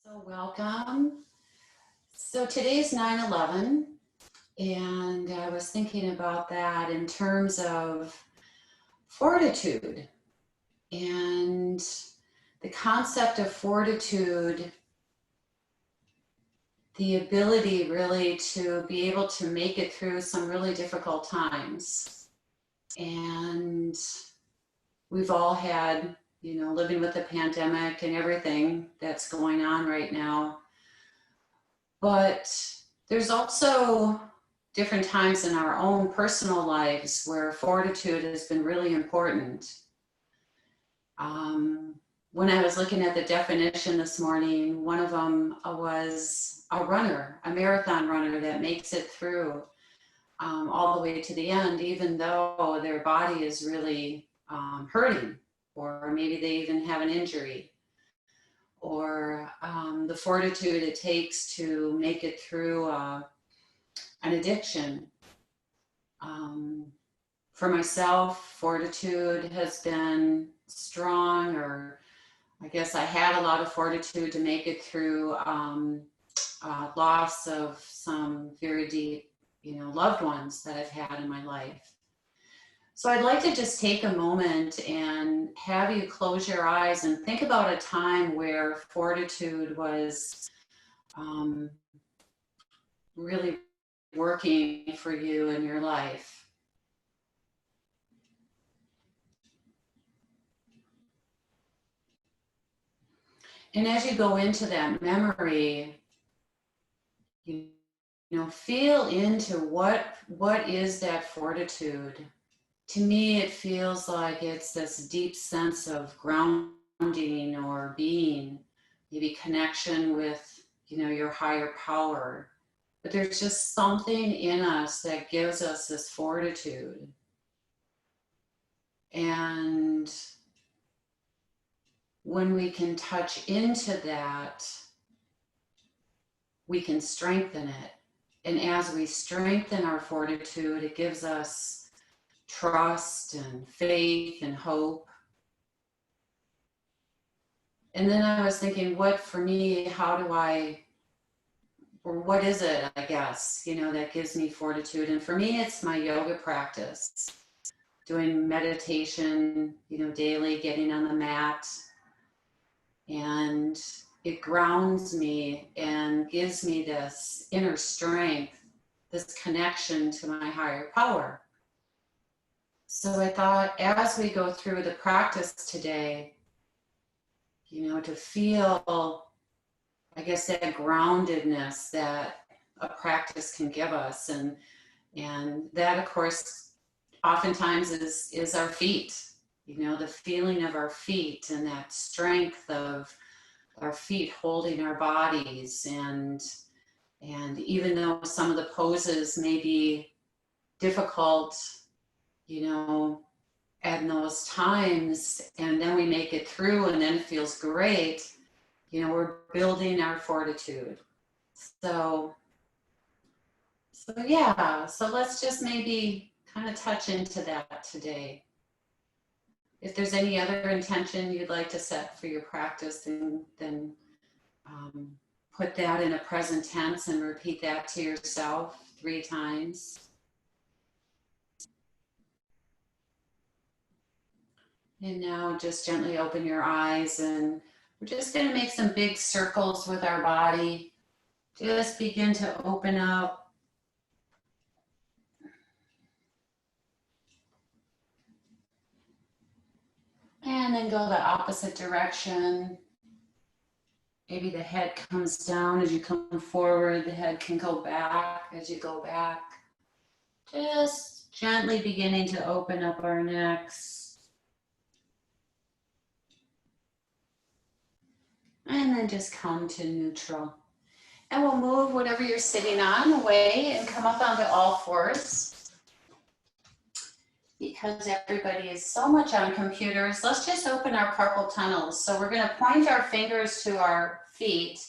So welcome. So today's 9/11, and I was thinking about that in terms of fortitude and the concept of fortitude, the ability really to be able to make it through some really difficult times. And we've all had, living with the pandemic and everything that's going on right now. But there's also different times in our own personal lives where fortitude has been really important. When I was looking at the definition this morning, one of them was a runner, a marathon runner that makes it through all the way to the end, even though their body is really hurting, or maybe they even have an injury, or the fortitude it takes to make it through an addiction. For myself, fortitude has been strong, or I guess I had a lot of fortitude to make it through loss of some very deep, loved ones that I've had in my life. So I'd like to just take a moment and have you close your eyes and think about a time where fortitude was really working for you in your life. And as you go into that memory, feel into what is that fortitude. To me, it feels like it's this deep sense of grounding or being, maybe connection with, your higher power. But there's just something in us that gives us this fortitude. And when we can touch into that, we can strengthen it. And as we strengthen our fortitude, it gives us trust and faith and hope. And then I was thinking, what for me, what is it, I guess, that gives me fortitude? And for me, it's my yoga practice, doing meditation, daily, getting on the mat. And it grounds me and gives me this inner strength, this connection to my higher power. So I thought, as we go through the practice today, to feel, I guess, that groundedness that a practice can give us. And that, of course, oftentimes is our feet, the feeling of our feet and that strength of our feet holding our bodies. And even though some of the poses may be difficult, at those times, and then we make it through and then it feels great, we're building our fortitude. So yeah, so let's just maybe kind of touch into that today. If there's any other intention you'd like to set for your practice, then put that in a present tense and repeat that to yourself 3 times. And now just gently open your eyes, and we're just going to make some big circles with our body. Just begin to open up. And then go the opposite direction. Maybe the head comes down as you come forward. The head can go back as you go back. Just gently beginning to open up our necks. And then just come to neutral. And we'll move whatever you're sitting on away and come up onto all fours. Because everybody is so much on computers, let's just open our carpal tunnels. So we're going to point our fingers to our feet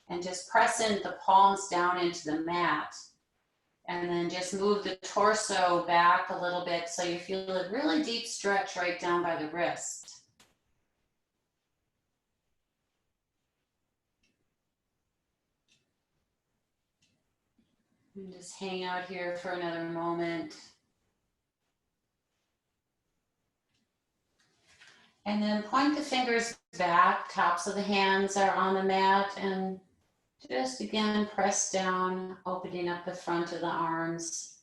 and just press in the palms down into the mat. And then just move the torso back a little bit so you feel a really deep stretch right down by the wrist. And just hang out here for another moment. And then point the fingers back, tops of the hands are on the mat, and just again press down, opening up the front of the arms.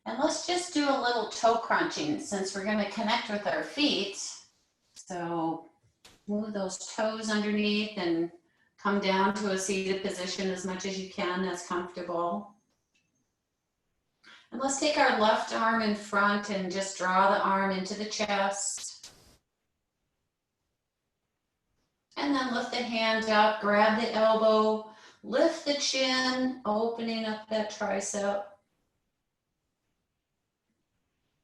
And let's just do a little toe crunching since we're going to connect with our feet. So move those toes underneath and come down to a seated position as much as you can that's comfortable. And let's take our left arm in front and just draw the arm into the chest. And then lift the hand up, grab the elbow, lift the chin, opening up that tricep.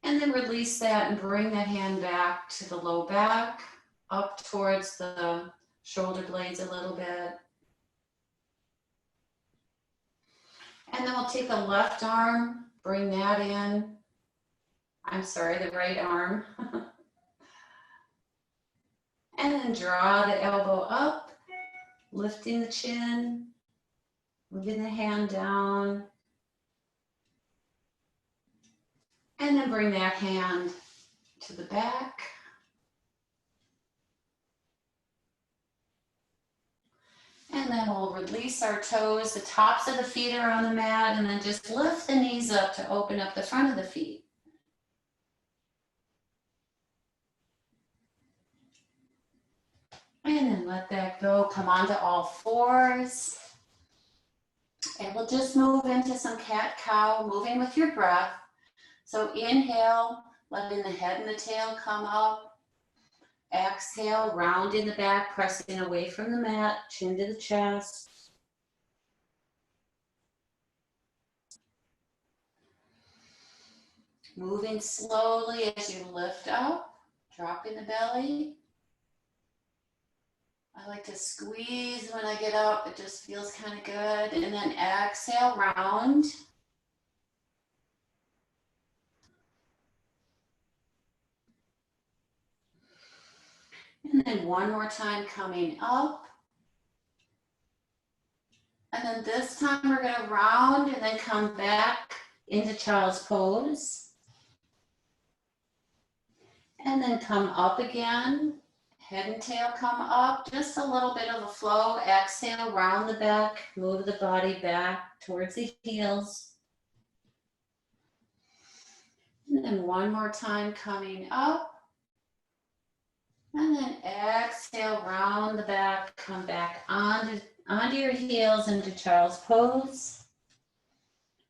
And then release that and bring that hand back to the low back, up towards the shoulder blades a little bit. And then we'll take the left arm, bring that in. I'm sorry, the right arm. And then draw the elbow up, lifting the chin, moving the hand down. And then bring that hand to the back. And then we'll release our toes. The tops of the feet are on the mat, and then just lift the knees up to open up the front of the feet. And then let that go. Come onto all fours. And we'll just move into some cat-cow, moving with your breath. So inhale, letting the head and the tail come up. Exhale, round in the back, pressing away from the mat, chin to the chest. Moving slowly as you lift up, dropping the belly. I like to squeeze when I get up, it just feels kind of good. And then exhale, round. And then one more time coming up. And then this time we're going to round and then come back into child's pose. And then come up again. Head and tail come up, just a little bit of a flow. Exhale, round the back, move the body back towards the heels. And then one more time coming up. And then exhale, round the back, come back onto your heels into child's pose.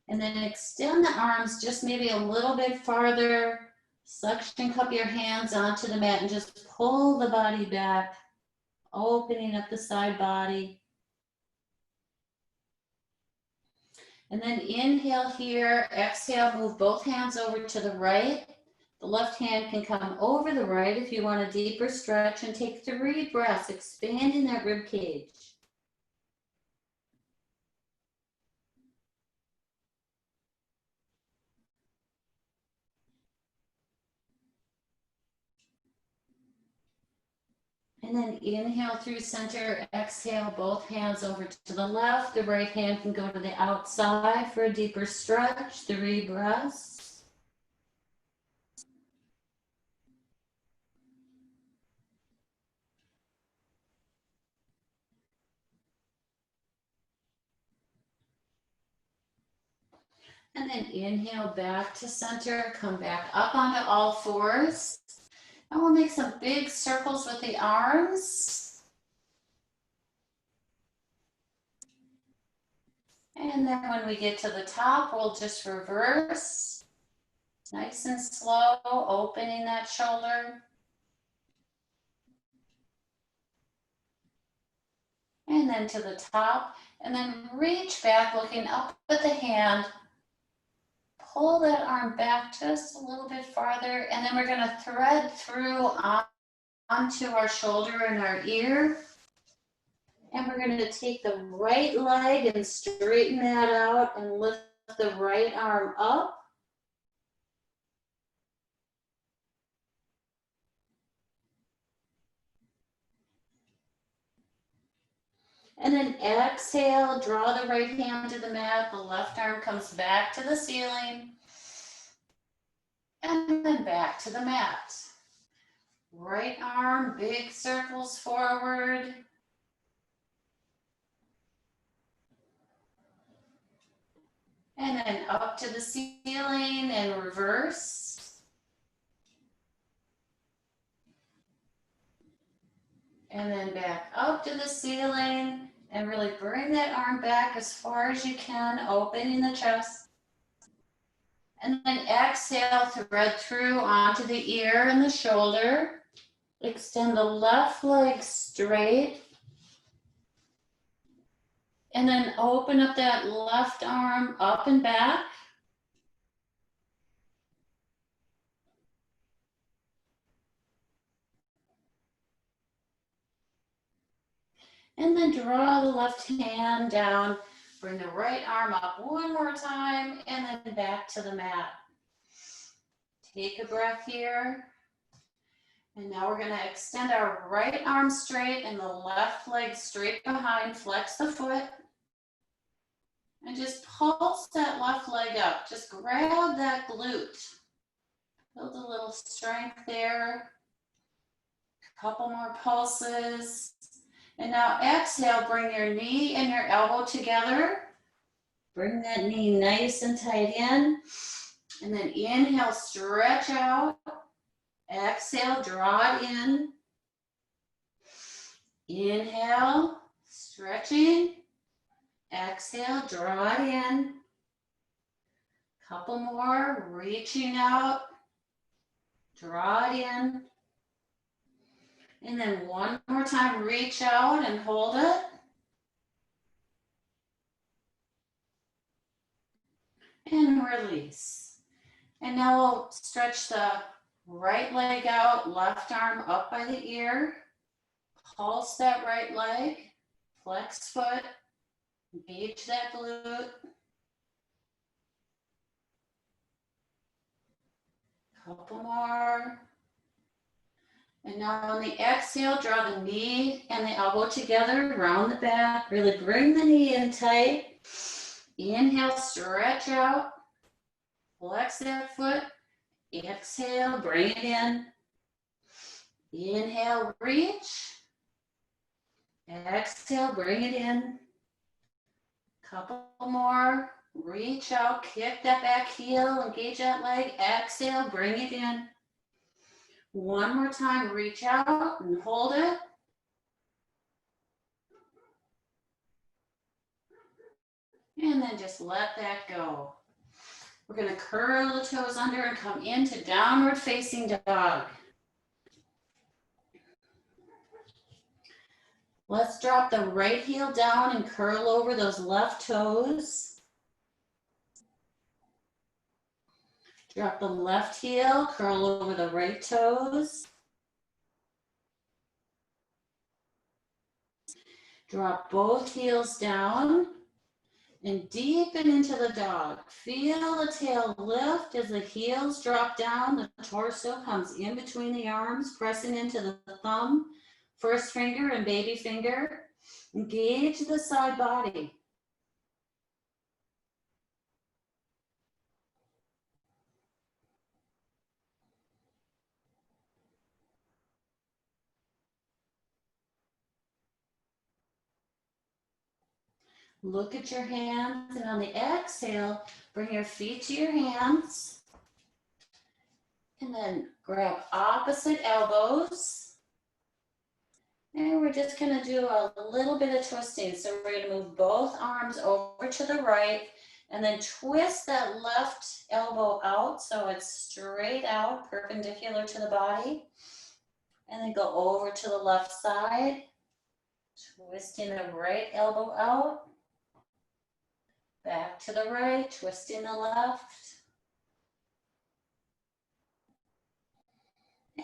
And then extend the arms just maybe a little bit farther. Suction cup your hands onto the mat and just pull the body back, opening up the side body. And then inhale here, exhale, move both hands over to the right. The left hand can come over the right if you want a deeper stretch, and take 3 breaths, expanding that rib cage. And then inhale through center, exhale, both hands over to the left. The right hand can go to the outside for a deeper stretch, 3 breaths. And then inhale back to center, come back up onto all fours. And we'll make some big circles with the arms. And then when we get to the top, we'll just reverse. Nice and slow, opening that shoulder. And then to the top. And then reach back, looking up at the hand. Pull that arm back just a little bit farther. And then we're going to thread through onto our shoulder and our ear. And we're going to take the right leg and straighten that out and lift the right arm up. And then exhale, draw the right hand to the mat. The left arm comes back to the ceiling. And then back to the mat. Right arm, big circles forward. And then up to the ceiling and reverse. And then back up to the ceiling and really bring that arm back as far as you can, opening the chest. And then exhale, thread through onto the ear and the shoulder. Extend the left leg straight. And then open up that left arm up and back. And then draw the left hand down. Bring the right arm up one more time and then back to the mat. Take a breath here. And now we're going to extend our right arm straight and the left leg straight behind. Flex the foot. And just pulse that left leg up. Just grab that glute. Build a little strength there. A couple more pulses. And now exhale, bring your knee and your elbow together. Bring that knee nice and tight in. And then inhale, stretch out. Exhale, draw it in. Inhale, stretching. Exhale, draw it in. Couple more, reaching out. Draw it in. And then one more time, reach out and hold it. And release. And now we'll stretch the right leg out, left arm up by the ear. Pulse that right leg, flex foot, engage that glute. Couple more. And now on the exhale, draw the knee and the elbow together, round the back. Really bring the knee in tight. Inhale, stretch out. Flex that foot. Exhale, bring it in. Inhale, reach. Exhale, bring it in. Couple more. Reach out, kick that back heel, engage that leg. Exhale, bring it in. One more time, reach out and hold it. And then just let that go. We're going to curl the toes under and come into downward facing dog. Let's drop the right heel down and curl over those left toes. Drop the left heel, curl over the right toes. Drop both heels down and deepen into the dog. Feel the tail lift as the heels drop down. The torso comes in between the arms, pressing into the thumb, first finger and baby finger. Engage the side body. Look at your hands, and on the exhale, bring your feet to your hands. And then grab opposite elbows. And we're just going to do a little bit of twisting. So we're going to move both arms over to the right and then twist that left elbow out so it's straight out, perpendicular to the body. And then go over to the left side, twisting the right elbow out. Back to the right, twisting the left.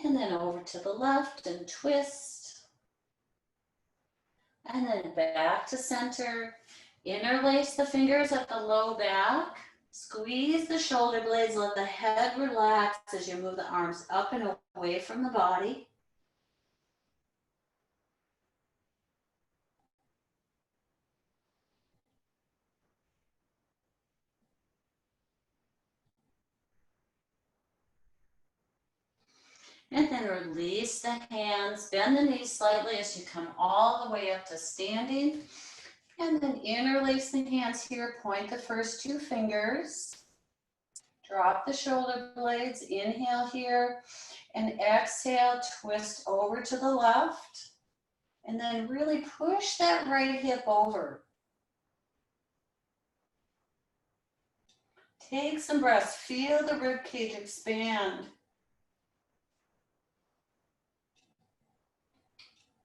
And then over to the left and twist. And then back to center. Interlace the fingers at the low back. Squeeze the shoulder blades, let the head relax as you move the arms up and away from the body. And then release the hands, bend the knees slightly as you come all the way up to standing. And then interlace the hands here, point the first two fingers. Drop the shoulder blades, inhale here, and exhale, twist over to the left. And then really push that right hip over. Take some breaths, feel the rib cage expand.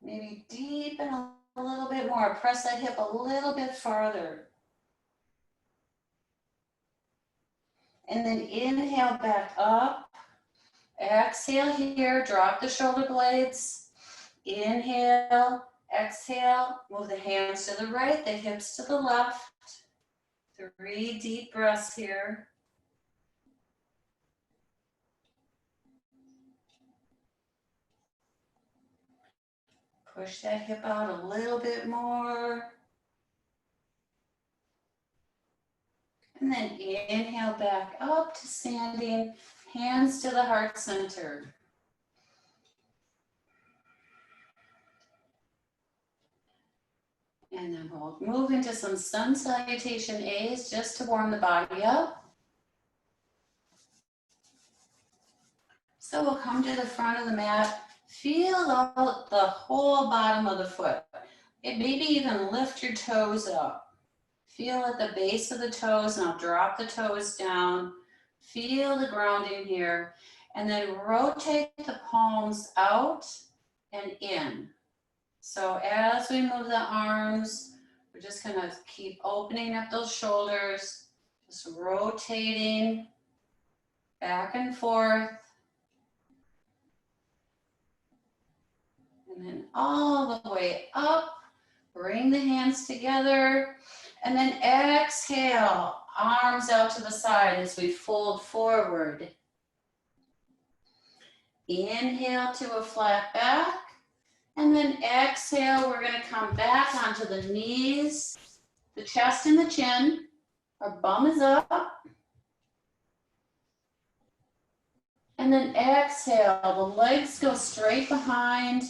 Maybe deepen a little bit more, press that hip a little bit farther. And then inhale back up. Exhale here, drop the shoulder blades. Inhale, exhale, move the hands to the right, the hips to the left. 3 deep breaths here. Push that hip out a little bit more. And then inhale back up to standing, hands to the heart center. And then we'll move into some sun salutation A's just to warm the body up. So we'll come to the front of the mat, feel out the whole bottom of the foot. Maybe even lift your toes up. Feel at the base of the toes, and I'll drop the toes down. Feel the grounding here, and then rotate the palms out and in. So as we move the arms, we're just gonna keep opening up those shoulders, just rotating back and forth. And then all the way up, bring the hands together, and then exhale, arms out to the side as we fold forward. Inhale to a flat back, and then exhale, we're gonna come back onto the knees, the chest and the chin. Our bum is up. And then exhale, the legs go straight behind.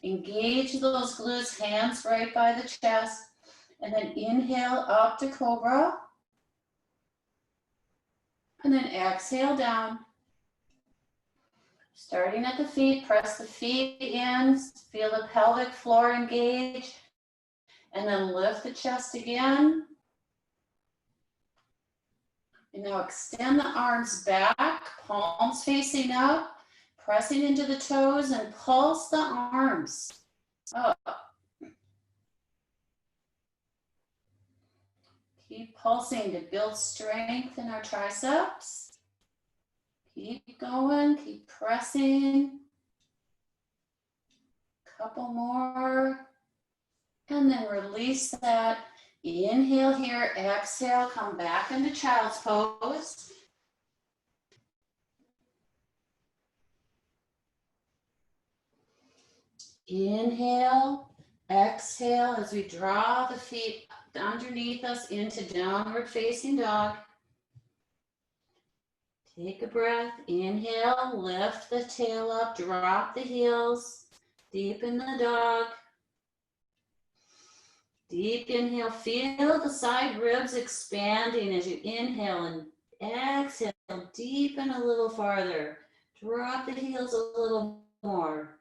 Engage those glutes, hands right by the chest. And then inhale up to cobra. And then exhale down. Starting at the feet, press the feet in, feel the pelvic floor engage. And then lift the chest again. And now extend the arms back, palms facing up, pressing into the toes, and pulse the arms up. Keep pulsing to build strength in our triceps. Keep going, keep pressing. Couple more. And then release that. Inhale here, exhale, come back into child's pose. Inhale, exhale as we draw the feet underneath us into downward facing dog. Take a breath, inhale, lift the tail up, drop the heels, deepen the dog. Deep inhale, feel the side ribs expanding as you inhale, and exhale, deepen a little farther. Drop the heels a little more.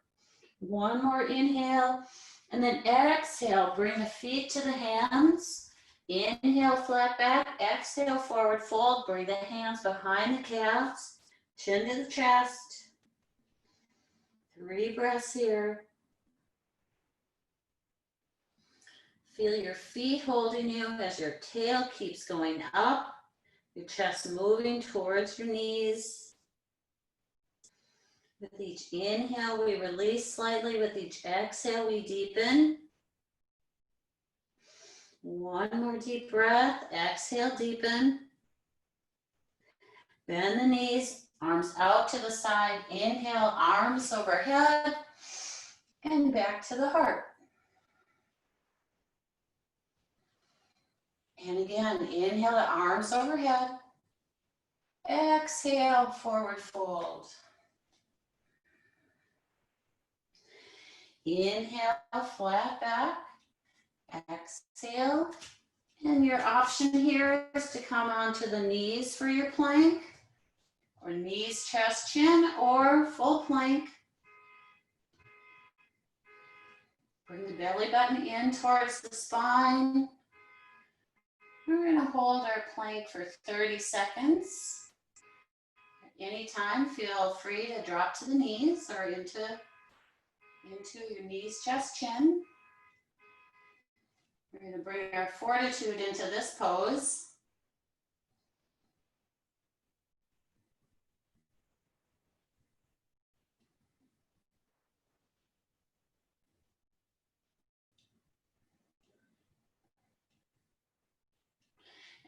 One more inhale, and then exhale, bring the feet to the hands. Inhale, flat back, exhale, forward fold, bring the hands behind the calves, chin to the chest. 3 breaths here. Feel your feet holding you as your tail keeps going up, your chest moving towards your knees. With each inhale, we release slightly. With each exhale, we deepen. One more deep breath. Exhale, deepen. Bend the knees, arms out to the side. Inhale, arms overhead, and back to the heart. And again, inhale the arms overhead. Exhale, forward fold. Inhale, flat back. Exhale. And your option here is to come onto the knees for your plank, or knees, chest, chin, or full plank. Bring the belly button in towards the spine. We're going to hold our plank for 30 seconds. At any time, feel free to drop to the knees or into your knees, chest, chin. We're going to bring our fortitude into this pose.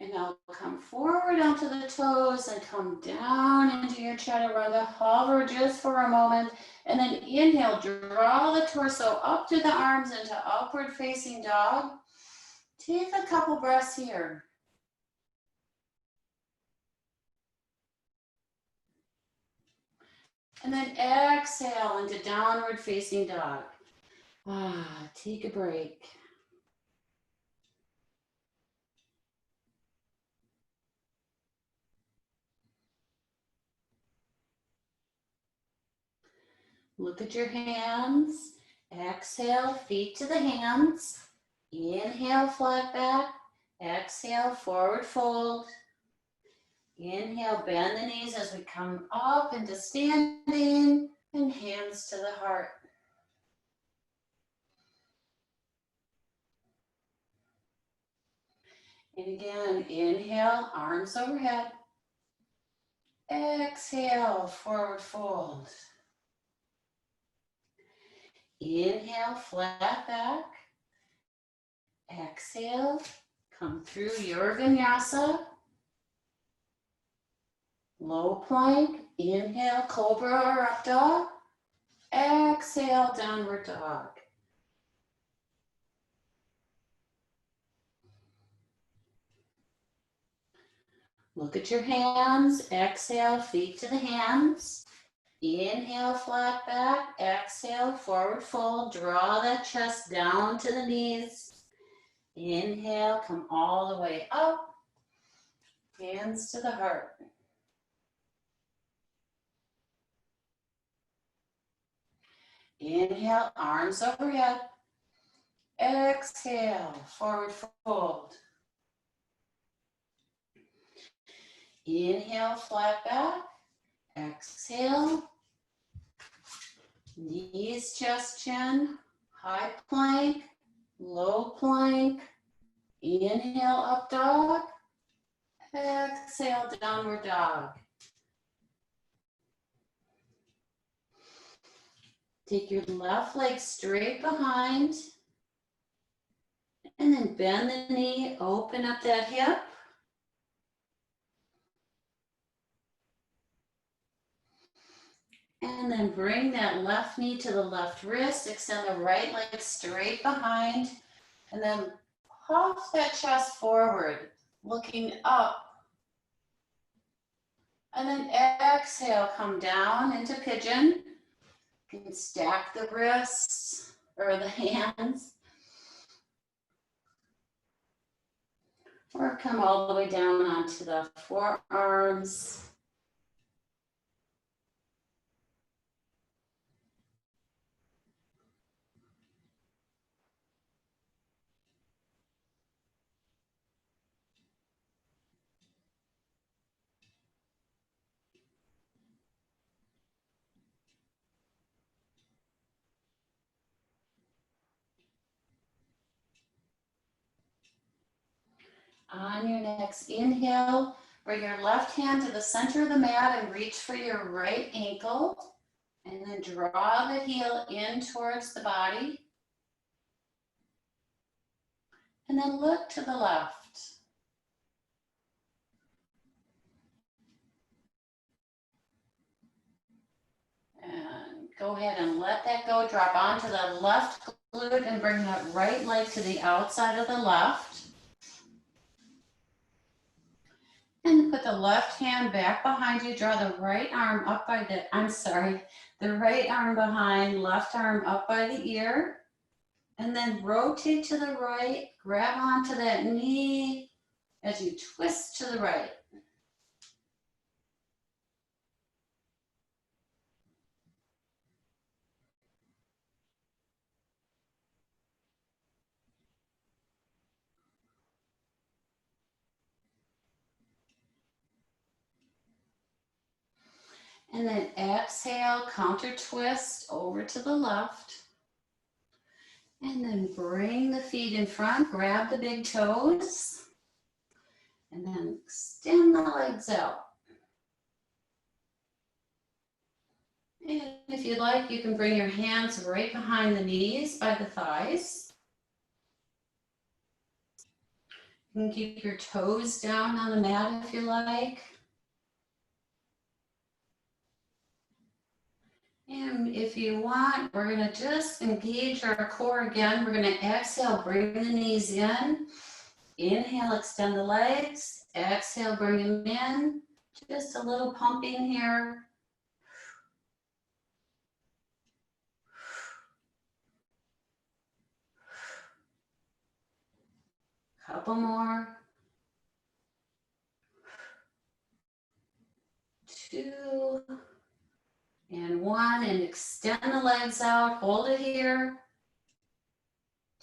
And now come forward onto the toes and come down into your chaturanga. Hover just for a moment. And then inhale, draw the torso up through the arms into upward facing dog. Take a couple breaths here. And then exhale into downward facing dog. Take a break. Look at your hands. Exhale, feet to the hands. Inhale, flat back. Exhale, forward fold. Inhale, bend the knees as we come up into standing, and hands to the heart. And again, inhale, arms overhead. Exhale, forward fold. Inhale, flat back. Exhale, come through your vinyasa. Low plank. Inhale, cobra or up dog. Exhale, downward dog. Look at your hands. Exhale, feet to the hands. Inhale, flat back. Exhale, forward fold. Draw that chest down to the knees. Inhale, come all the way up. Hands to the heart. Inhale, arms overhead. Exhale, forward fold. Inhale, flat back. Exhale. Knees, chest, chin. High plank, low plank. Inhale, up dog. Exhale, downward dog. Take your left leg straight behind. And then bend the knee, open up that hip. And then bring that left knee to the left wrist. Extend the right leg straight behind. And then puff that chest forward, looking up. And then exhale, come down into pigeon. You can stack the wrists or the hands. Or come all the way down onto the forearms. On your next inhale, bring your left hand to the center of the mat and reach for your right ankle. And then draw the heel in towards the body. And then look to the left. And go ahead and let that go. Drop onto the left glute and bring that right leg to the outside of the left. And then put the left hand back behind you. Draw the right arm up by the right arm behind, left arm up by the ear. And then rotate to the right, grab onto that knee as you twist to the right. And then exhale, counter twist over to the left. And then bring the feet in front, grab the big toes. And then extend the legs out. And if you'd like, you can bring your hands right behind the knees by the thighs. You can keep your toes down on the mat if you like. And if you want, we're going to just engage our core again. We're going to exhale, bring the knees in. Inhale, extend the legs. Exhale, bring them in. Just a little pumping here. Couple more. 2 and 1, and extend the legs out. Hold it here.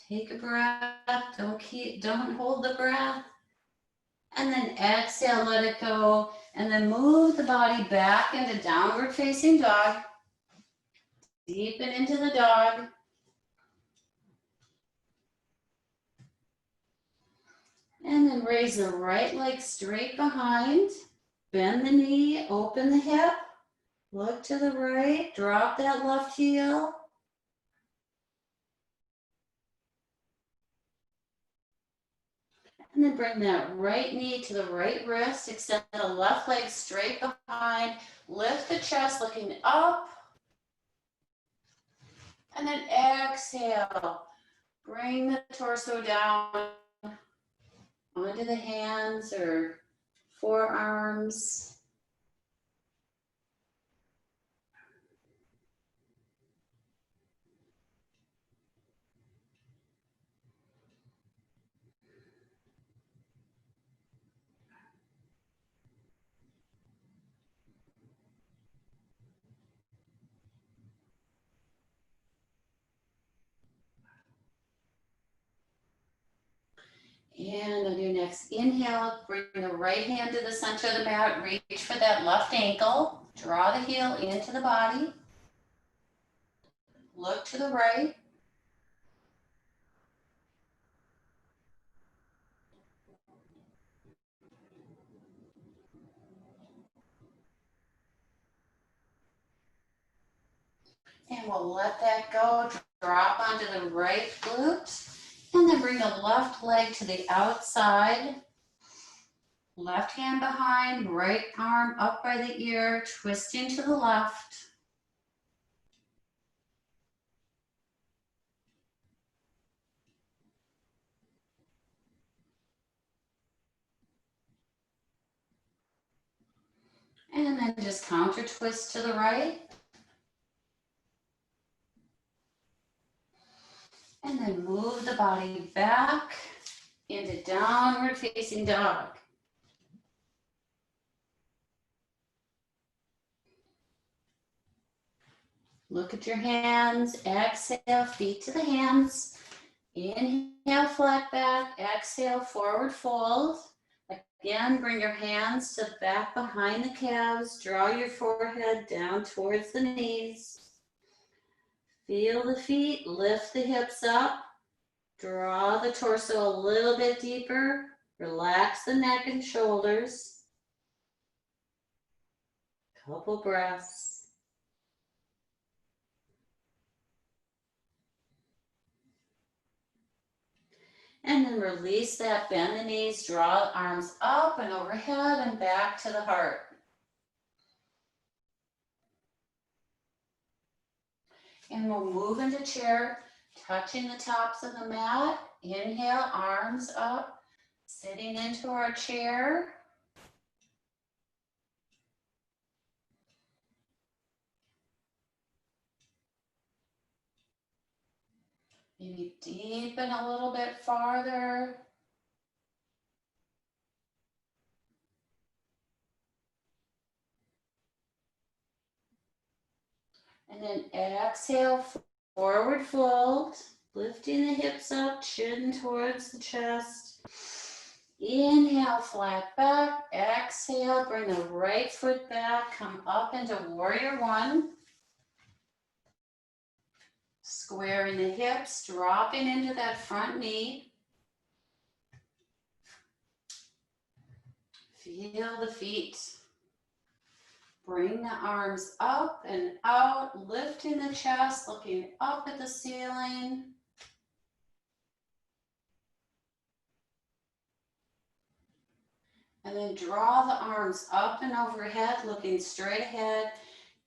Take a breath. Don't hold the breath. And then exhale, let it go. And then move the body back into downward facing dog. Deepen into the dog. And then raise the right leg straight behind. Bend the knee, open the hip. Look to the right, drop that left heel. And then bring that right knee to the right wrist. Extend the left leg straight behind. Lift the chest looking up. And then exhale. Bring the torso down onto the hands or forearms. And on your next inhale, bring the right hand to the center of the mat. Reach for that left ankle. Draw the heel into the body. Look to the right. And we'll let that go. Drop onto the right glute. And then bring the left leg to the outside. Left hand behind, right arm up by the ear, twisting to the left. And then just counter twist to the right. And then move the body back into downward facing dog. Look at your hands. Exhale, feet to the hands. Inhale, flat back. Exhale, forward fold. Again, bring your hands to the back behind the calves. Draw your forehead down towards the knees. Feel the feet, lift the hips up. Draw the torso a little bit deeper. Relax the neck and shoulders. Couple breaths. And then release that, bend the knees, draw arms up and overhead and back to the heart. And we'll move into chair, touching the tops of the mat. Inhale, arms up, sitting into our chair. Maybe deepen a little bit farther. And then exhale, forward fold, lifting the hips up, chin towards the chest. Inhale, flat back. Exhale, bring the right foot back. Come up into warrior one. Squaring the hips, dropping into that front knee. Feel the feet. Bring the arms up and out, lifting the chest, looking up at the ceiling. And then draw the arms up and overhead, looking straight ahead.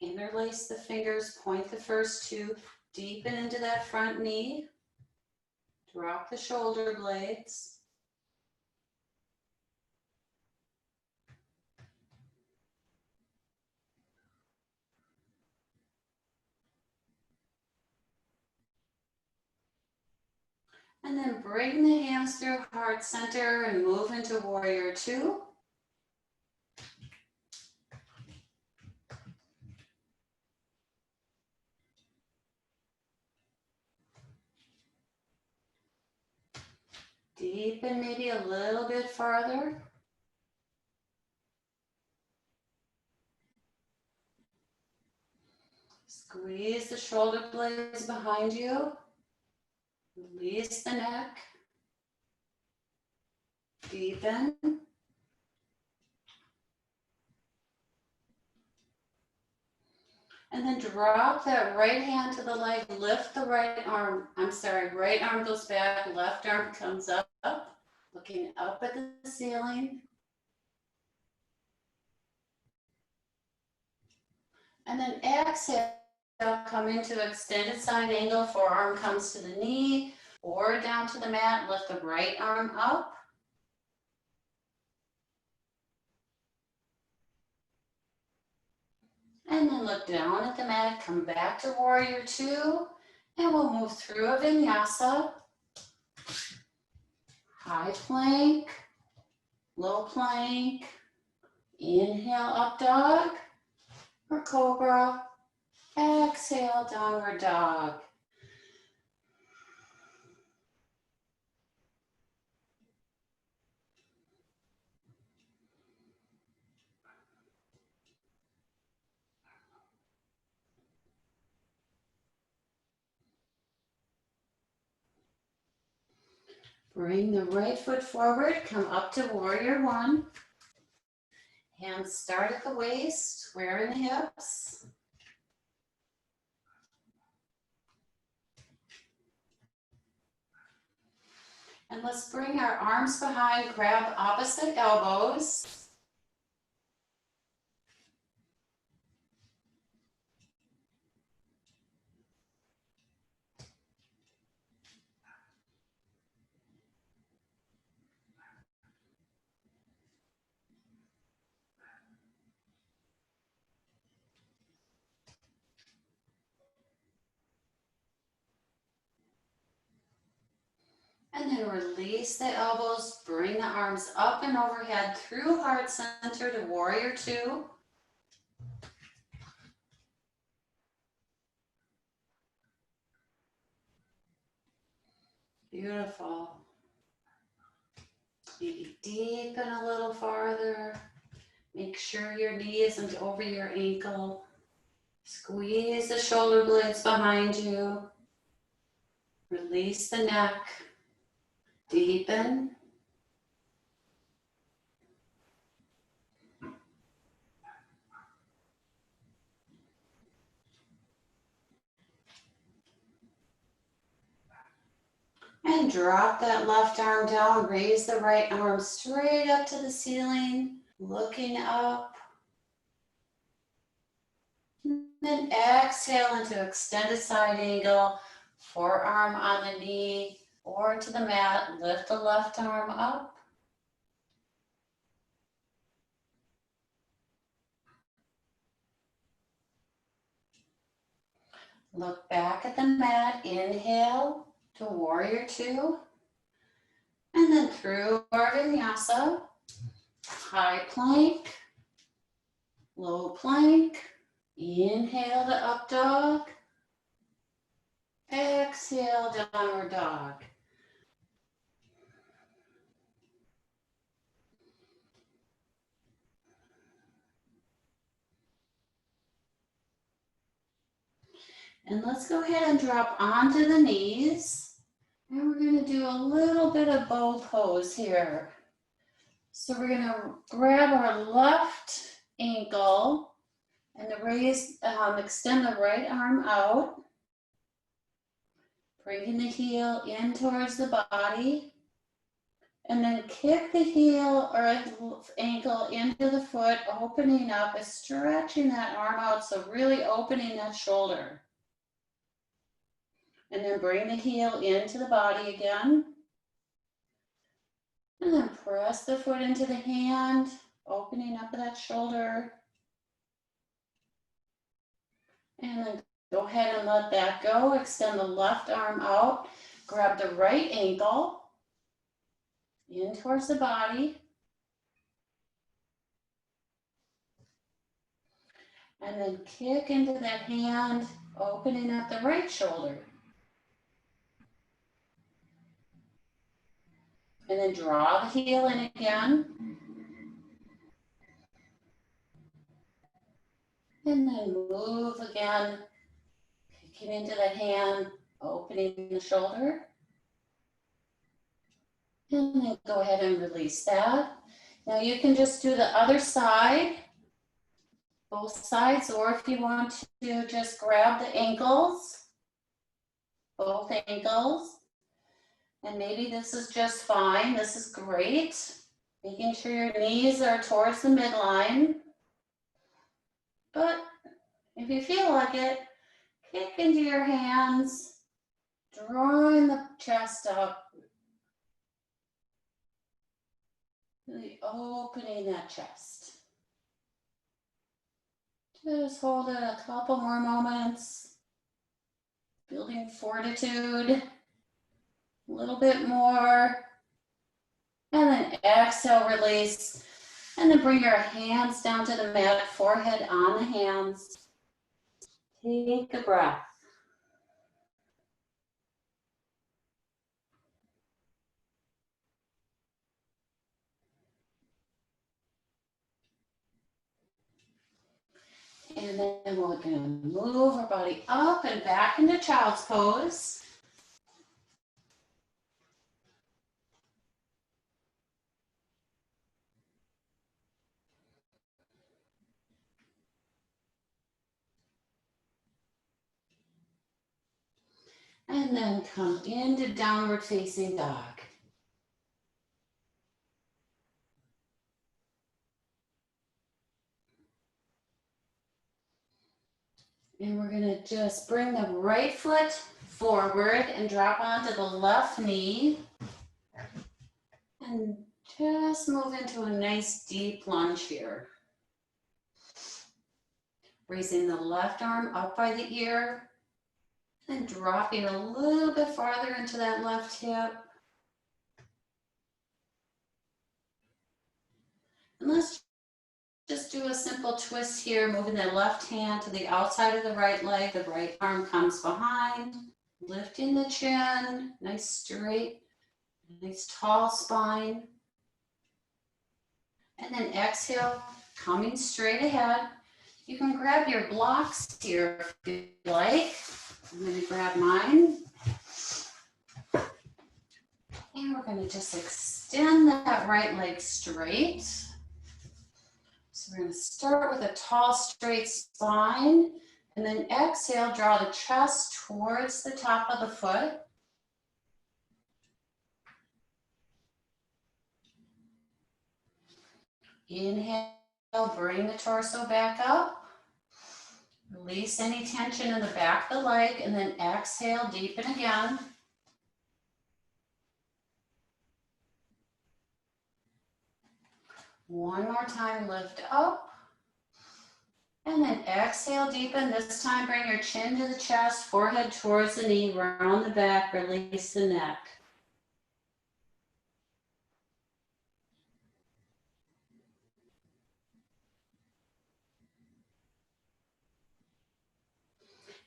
Interlace the fingers, point the first two, deepen into that front knee. Drop the shoulder blades. And then bring the hands through heart center and move into warrior two. Deepen maybe a little bit farther. Squeeze the shoulder blades behind you. Release the neck. Deepen. And then drop that right hand to the leg, lift the right arm. Right arm goes back, left arm comes up, looking up at the ceiling. And then exhale, come into extended side angle, forearm comes to the knee or down to the mat, lift the right arm up. And then look down at the mat, come back to warrior two, and we'll move through a vinyasa. High plank, low plank, inhale up dog or cobra, exhale downward dog. Bring the right foot forward, come up to warrior one. Hands start at the waist, square in the hips. And let's bring our arms behind, grab opposite elbows. And then release the elbows, bring the arms up and overhead through heart center to warrior two. Beautiful. Maybe deepen a little farther. Make sure your knee isn't over your ankle. Squeeze the shoulder blades behind you. Release the neck. Deepen. And drop that left arm down. Raise the right arm straight up to the ceiling. Looking up. And then exhale into extended side angle. Forearm on the knee or to the mat. Lift the left arm up. Look back at the mat. Inhale to warrior two, and then through our vinyasa, high plank, low plank, inhale to up dog, exhale downward dog. And let's go ahead and drop onto the knees. And we're going to do a little bit of bow pose here. So we're going to grab our left ankle and extend the right arm out, bringing the heel in towards the body, and then kick the heel or ankle into the foot, opening up and stretching that arm out, so really opening that shoulder. And then bring the heel into the body again. And then press the foot into the hand, opening up that shoulder. And then go ahead and let that go. Extend the left arm out. Grab the right ankle in towards the body. And then kick into that hand, opening up the right shoulder. And then draw the heel in again. And then move again, kicking into the hand, opening the shoulder. And then go ahead and release that. Now you can just do the other side, both sides, or if you want to just grab the ankles, both ankles. And maybe this is just fine, this is great. Making sure your knees are towards the midline. But if you feel like it, kick into your hands, drawing the chest up, really opening that chest. Just hold it a couple more moments, building fortitude. A little bit more, and then exhale, release, and then bring your hands down to the mat, forehead on the hands. Take a breath. And then we're going to move our body up and back into child's pose. And then come into downward facing dog. And we're going to just bring the right foot forward and drop onto the left knee. And just move into a nice deep lunge here. Raising the left arm up by the ear and dropping a little bit farther into that left hip. And let's just do a simple twist here, moving the left hand to the outside of the right leg. The right arm comes behind, lifting the chin, nice straight, nice tall spine. And then exhale, coming straight ahead. You can grab your blocks here if you like. I'm going to grab mine. And we're going to just extend that right leg straight. So we're going to start with a tall, straight spine. And then exhale, draw the chest towards the top of the foot. Inhale, bring the torso back up. Release any tension in the back of the leg, and then exhale, deepen again. One more time, lift up. And then exhale, deepen. This time bring your chin to the chest, forehead towards the knee, round the back, release the neck.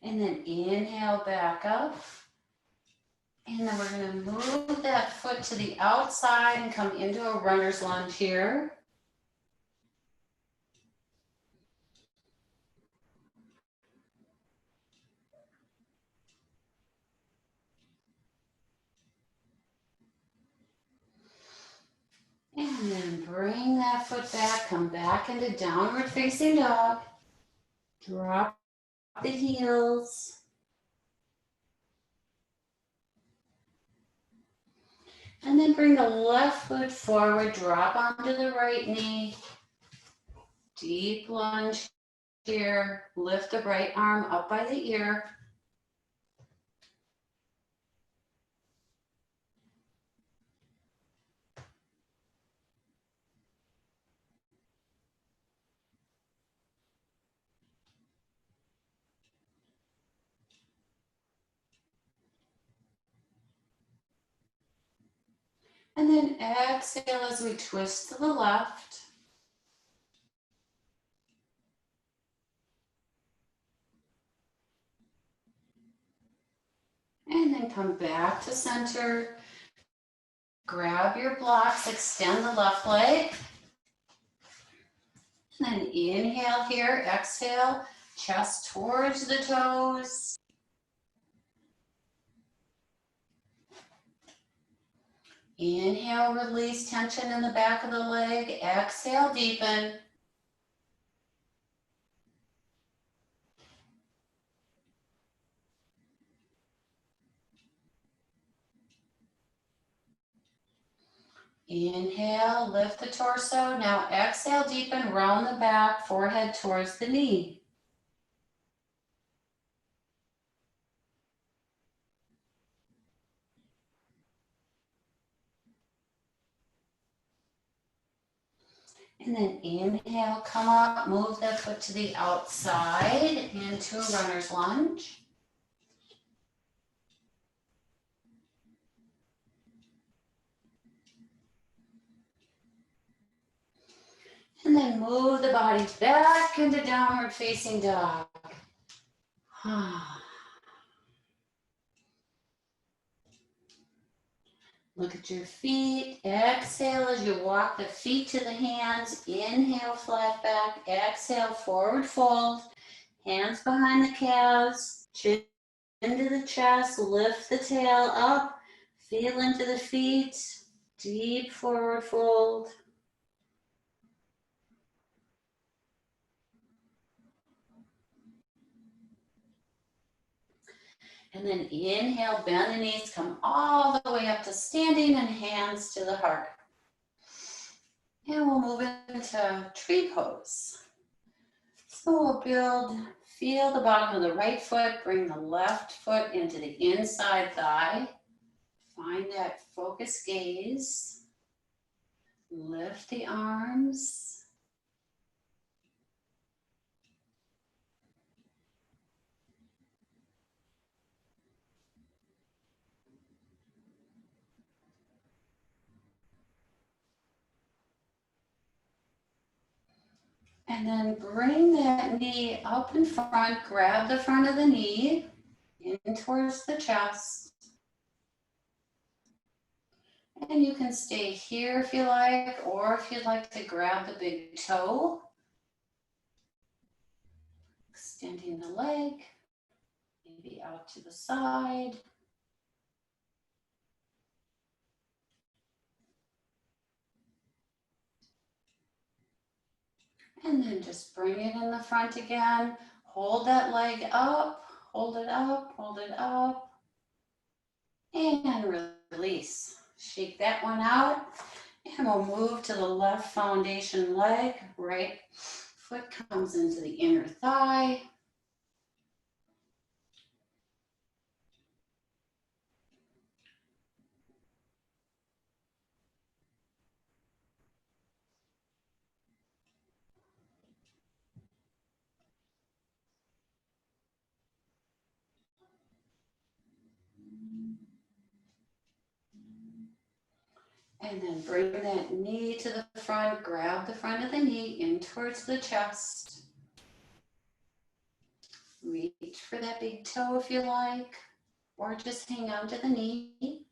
And then inhale back up. And then we're going to move that foot to the outside and come into a runner's lunge here. And then bring that foot back, come back into downward facing dog. Drop the heels. And then bring the left foot forward, drop onto the right knee. Deep lunge here. Lift the right arm up by the ear. And then exhale as we twist to the left. And then come back to center. Grab your blocks, extend the left leg. And then inhale here, exhale, chest towards the toes. Inhale, release tension in the back of the leg. Exhale, deepen. Inhale, lift the torso. Now exhale, deepen, round the back, forehead towards the knee. And then inhale, come up, move that foot to the outside into a runner's lunge. And then move the body back into downward facing dog. Look at your feet. Exhale as you walk the feet to the hands. Inhale, flat back. Exhale, forward fold. Hands behind the calves. Chin into the chest. Lift the tail up. Feel into the feet. Deep forward fold. And then inhale, bend the knees, come all the way up to standing and hands to the heart. And we'll move into tree pose. So we'll build, feel the bottom of the right foot, bring the left foot into the inside thigh. Find that focused gaze. Lift the arms. And then bring that knee up in front, grab the front of the knee in towards the chest. And you can stay here if you like, or if you'd like to grab the big toe. Extending the leg, maybe out to the side. And then just bring it in the front again. Hold that leg up, hold it up, hold it up. And release. Shake that one out. And we'll move to the left foundation leg. Right foot comes into the inner thigh. And then bring that knee to the front, grab the front of the knee in towards the chest. Reach for that big toe if you like, or just hang on to the knee.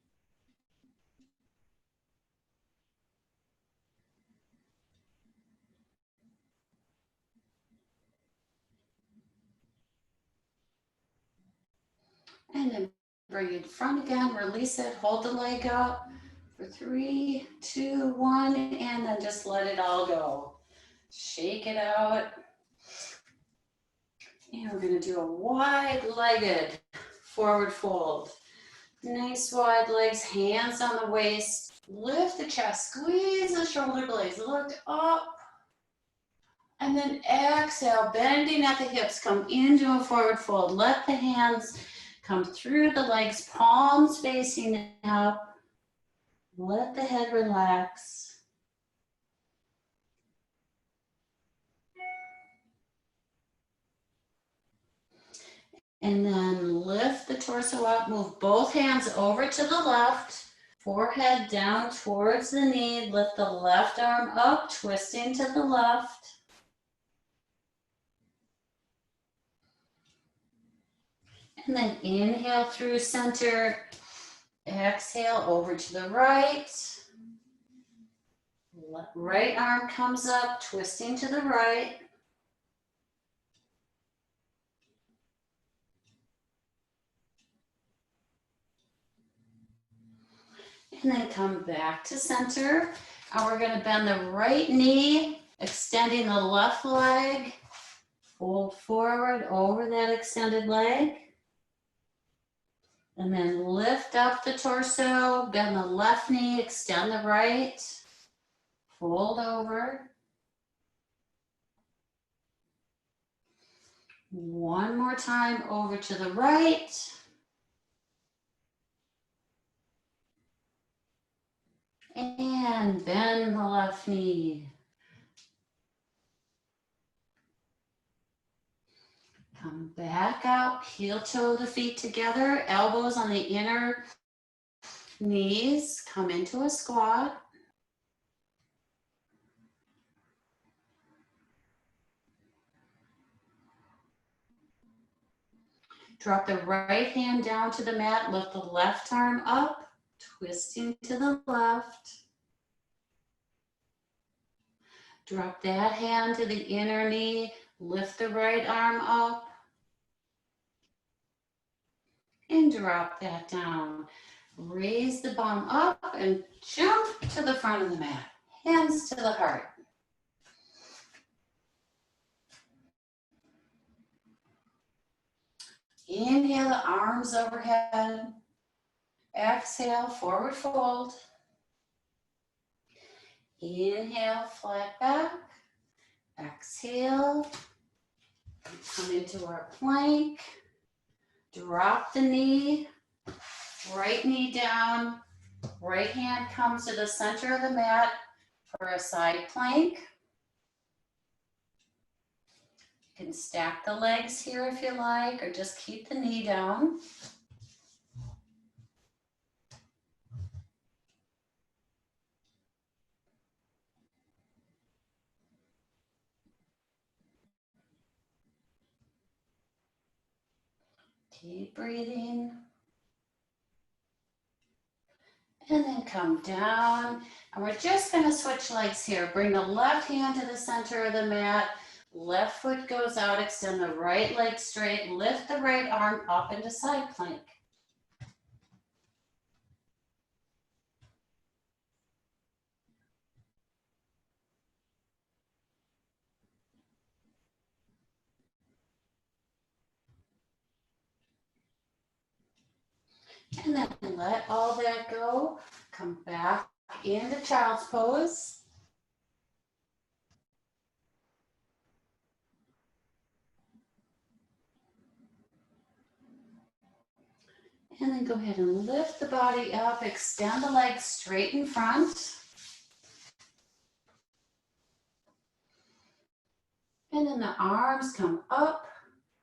And then bring it front again, release it, hold the leg up for 3, 2, 1, and then just let it all go. Shake it out. And we're gonna do a wide-legged forward fold. Nice wide legs, hands on the waist. Lift the chest, squeeze the shoulder blades, look up. And then exhale, bending at the hips, come into a forward fold. Let the hands come through the legs, palms facing up. Let the head relax. And then lift the torso up, move both hands over to the left, forehead down towards the knee, lift the left arm up, twisting to the left. And then inhale through center, exhale over to the right. Right arm comes up, twisting to the right. And then come back to center. And we're going to bend the right knee, extending the left leg. Fold forward over that extended leg. And then lift up the torso, bend the left knee, extend the right. Fold over. One more time over to the right. And bend the left knee. Come back up, heel toe the feet together, elbows on the inner knees. Come into a squat. Drop the right hand down to the mat, lift the left arm up, twisting to the left. Drop that hand to the inner knee, lift the right arm up, and drop that down. Raise the bum up and jump to the front of the mat. Hands to the heart. Inhale the arms overhead. Exhale, forward fold. Inhale, flat back. Exhale, come into our plank. Drop the knee, right knee down. Right hand comes to the center of the mat for a side plank. You can stack the legs here if you like, or just keep the knee down. Keep breathing. And then come down. And we're just going to switch legs here. Bring the left hand to the center of the mat. Left foot goes out. Extend the right leg straight. Lift the right arm up into side plank. And then let all that go. Come back into child's pose. And then go ahead and lift the body up, extend the legs straight in front. And then the arms come up,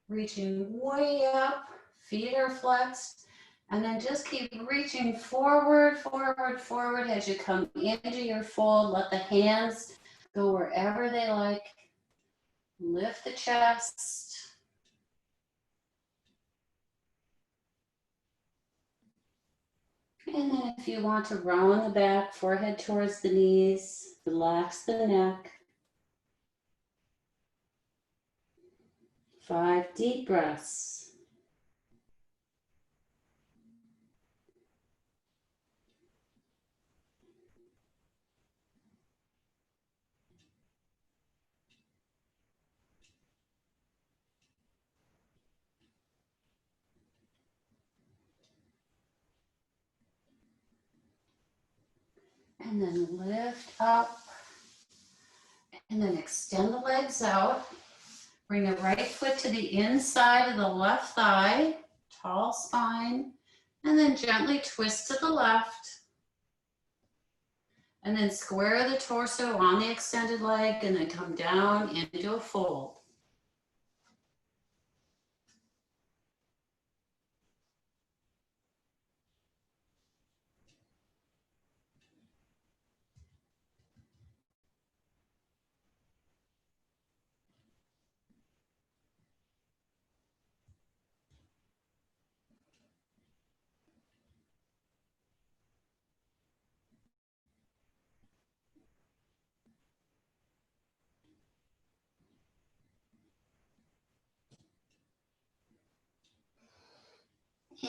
reaching way up, feet are flexed. And then just keep reaching forward, forward, forward as you come into your fold. Let the hands go wherever they like. Lift the chest. And then if you want to round the back, forehead towards the knees, relax the neck. 5 deep breaths. And then lift up. And then extend the legs out. Bring the right foot to the inside of the left thigh. Tall spine. And then gently twist to the left. And then square the torso on the extended leg and then come down into a fold.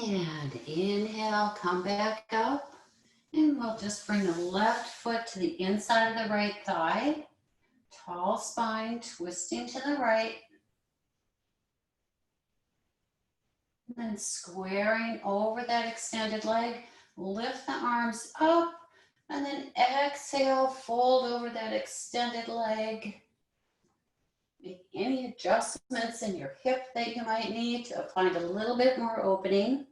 And inhale, come back up. And we'll just bring the left foot to the inside of the right thigh. Tall spine, twisting to the right. And then squaring over that extended leg. Lift the arms up. And then exhale, fold over that extended leg. Make any adjustments in your hip that you might need to find a little bit more opening.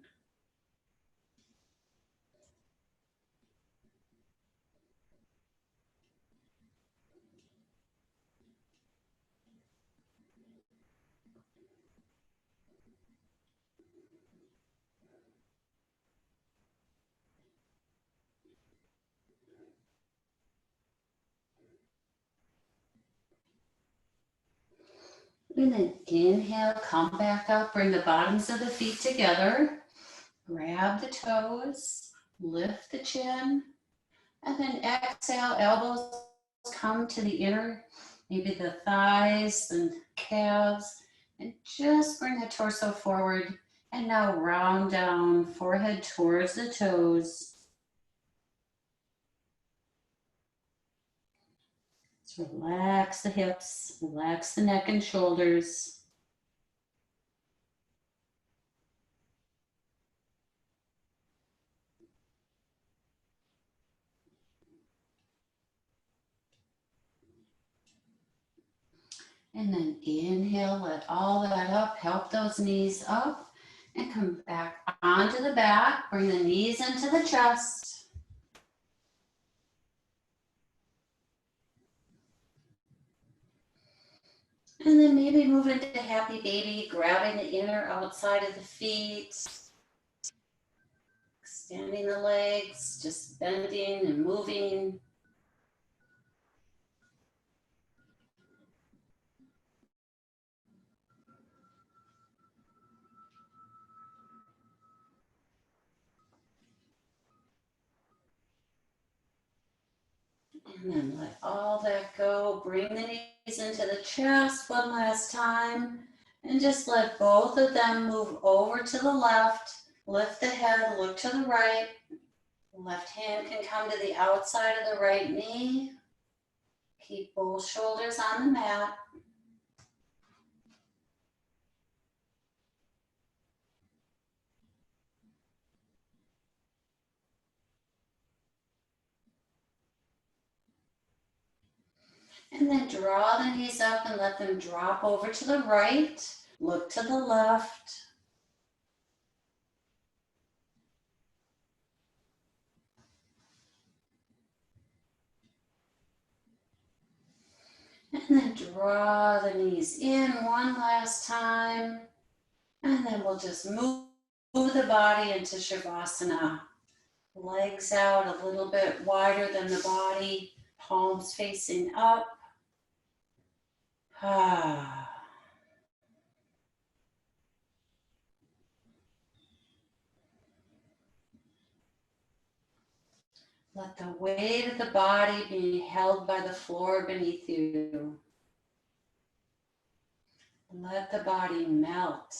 And then inhale, come back up, bring the bottoms of the feet together. Grab the toes, lift the chin, and then exhale, elbows come to the inner, maybe the thighs and calves, and just bring the torso forward. And now round down, forehead towards the toes. Just relax the hips, relax the neck and shoulders. And then inhale, let all that up, help those knees up, and come back onto the back, bring the knees into the chest. And then maybe move into happy baby, grabbing the inner outside of the feet, extending the legs, just bending and moving. And then let all that go. Bring the knees into the chest one last time. And just let both of them move over to the left. Lift the head, look to the right. Left hand can come to the outside of the right knee. Keep both shoulders on the mat. And then draw the knees up and let them drop over to the right. Look to the left. And then draw the knees in one last time. And then we'll just move the body into Shavasana. Legs out a little bit wider than the body, palms facing up. Let the weight of the body be held by the floor beneath you. Let the body melt.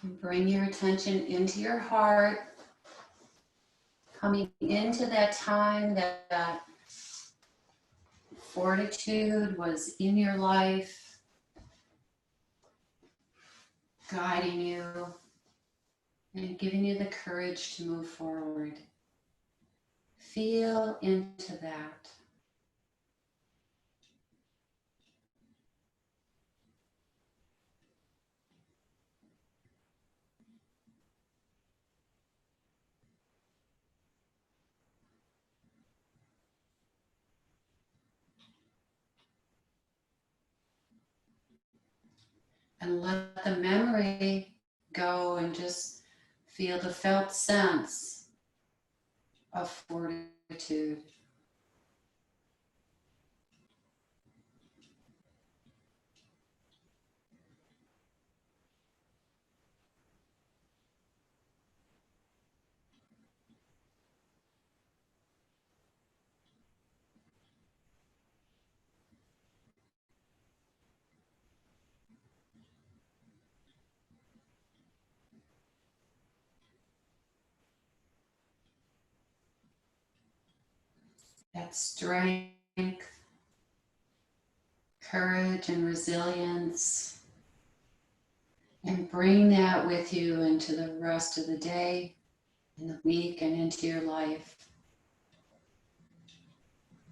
And bring your attention into your heart, coming into that time that fortitude was in your life, guiding you and giving you the courage to move forward. Feel into that. And let the memory go and just feel the felt sense of fortitude. That strength, courage, and resilience. And bring that with you into the rest of the day, in the week, and into your life.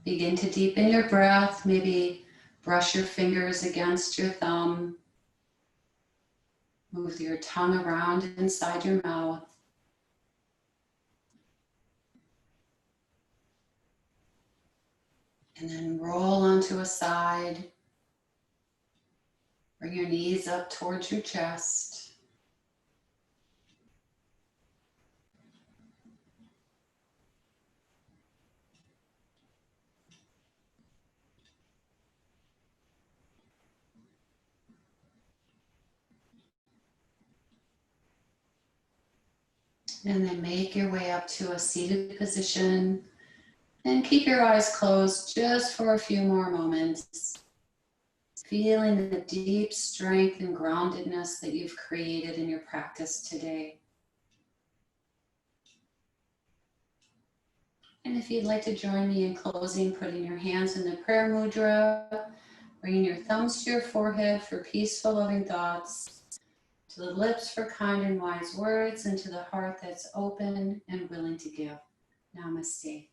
Begin to deepen your breath. Maybe brush your fingers against your thumb. Move your tongue around inside your mouth. And then roll onto a side. Bring your knees up towards your chest. And then make your way up to a seated position. And keep your eyes closed just for a few more moments. Feeling the deep strength and groundedness that you've created in your practice today. And if you'd like to join me in closing, putting your hands in the prayer mudra, bringing your thumbs to your forehead for peaceful, loving thoughts, to the lips for kind and wise words, and to the heart that's open and willing to give. Namaste.